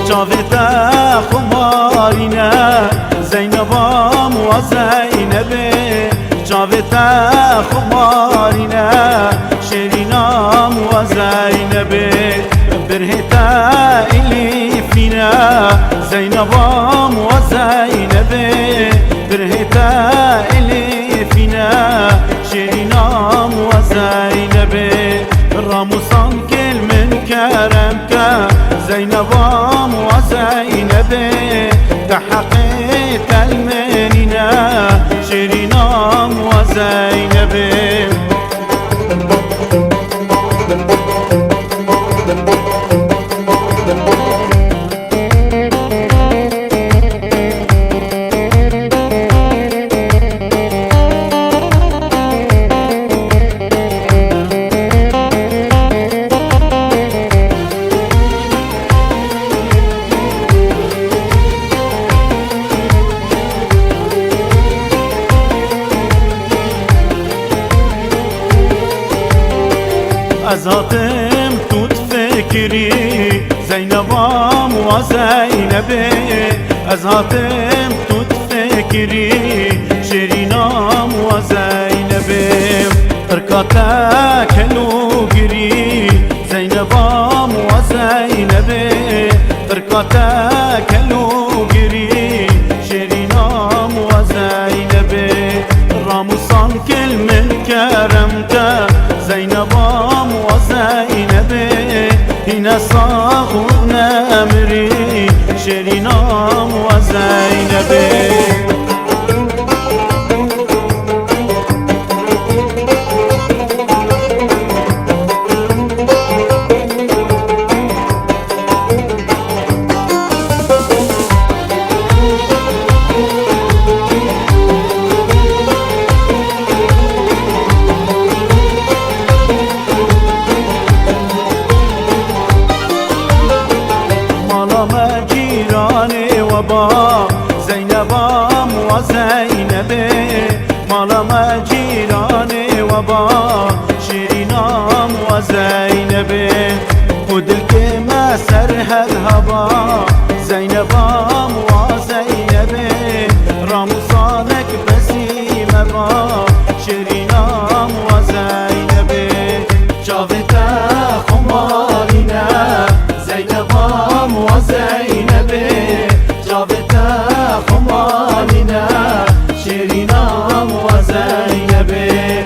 چاوتا خمارینه زینبام و زینبه چاوتا خمارینه شیرینام و زینبه برهتا الیفینه زینبام و زینبه برهتا الیفینه شیرینام و زینبه راموسان کل من کرم که زینبام و زینبه تحقیت المنینه شیرینام و زینبه از هاتم توت فکری زینبام و زینبه از هاتم توت فکری شیرینام و زینبه ارکاتا کلو گری زینبام و زینبه ارکاتا کلو گری شیرینام و زینبه راموسان کل من کرمتا زینبام و زینبه هینه ساخون امری شیرینام و زینبه زینبام و زینبه مالام جیران و با شیرینام و زینبه خودل که ما سرحد هوا زینبام و زینبه راموسانک بسیم با شیرینام و زینبه جاوتا خمارینه زینبام و زینبه جاوتا خمارینه شیرینام و زینبه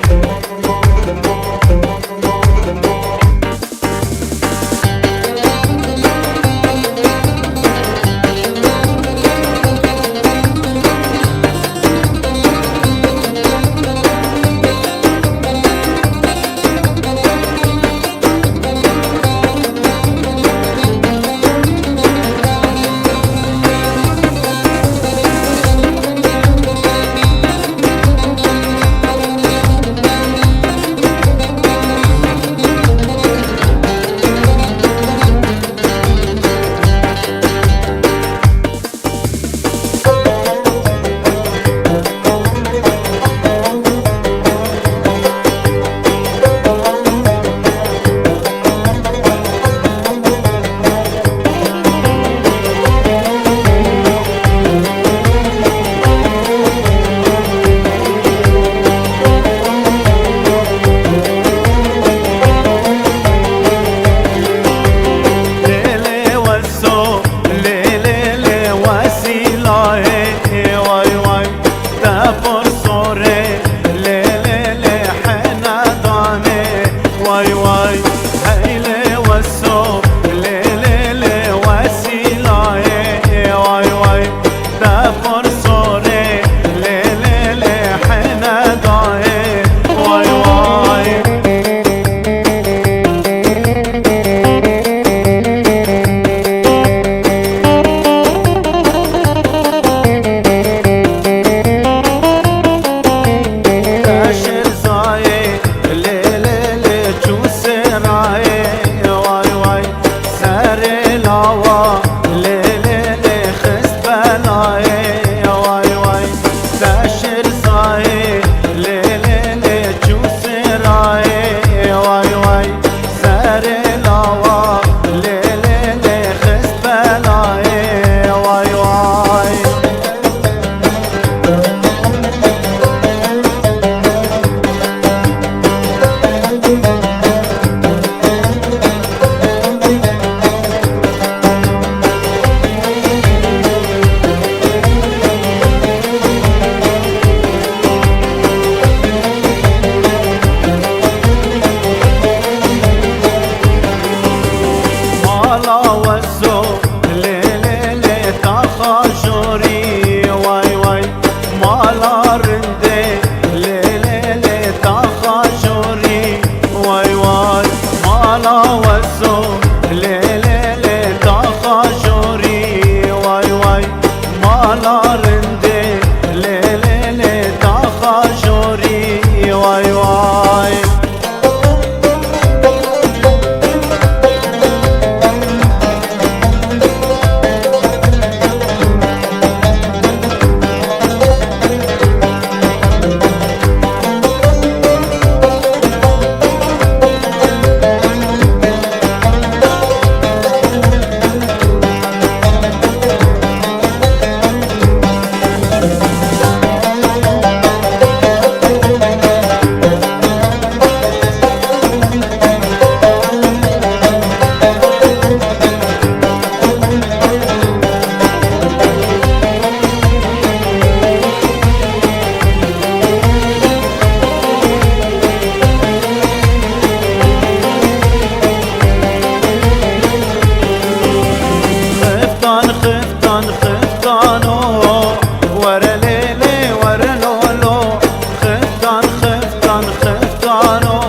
خفتان خفتانو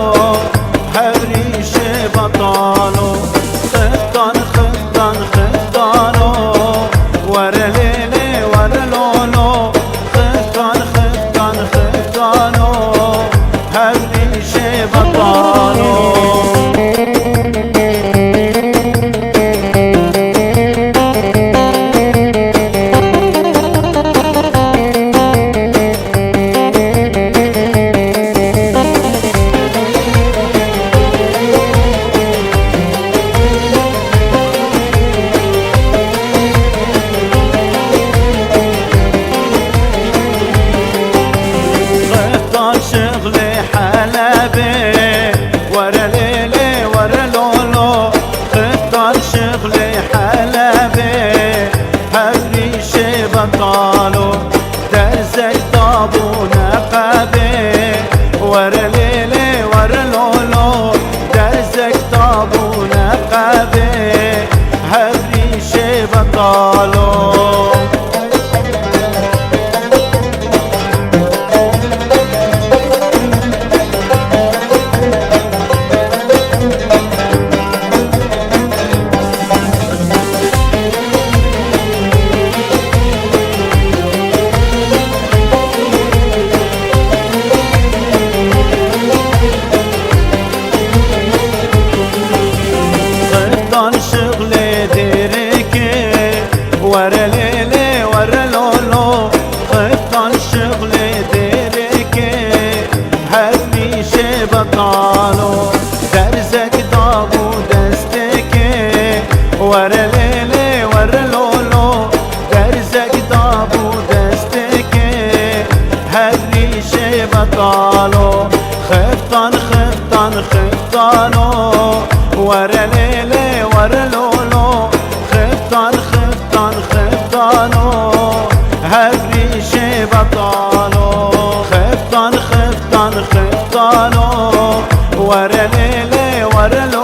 هوريش بطالو خفتان خفتان خفتانو ورا ليلي ورا لولو خفتان خفتان خفتانو هوريش بطالو شغلي حلبي ورا ليلي ورا لولو خطر شغلي حلبي هالريش بطالو درزك طابو نقبي ورا ليلي ورا لولو درزك طابو نقبي هالريش بطالو شغلي ديركي ورا ليلي ورا لولو خفتان شغلي ديركي هالريش بطالو درزك ضابو دستكي ورا ليلي ورا لولو درزك ضابو دستكي هالريش بطالو خفتان خفتان خفتانو ورا ليلي ورا لولو خفتان خفتان خفتانو هالريش بطالو خفتان خفتان خفتانو ورا ليلي ورا لولو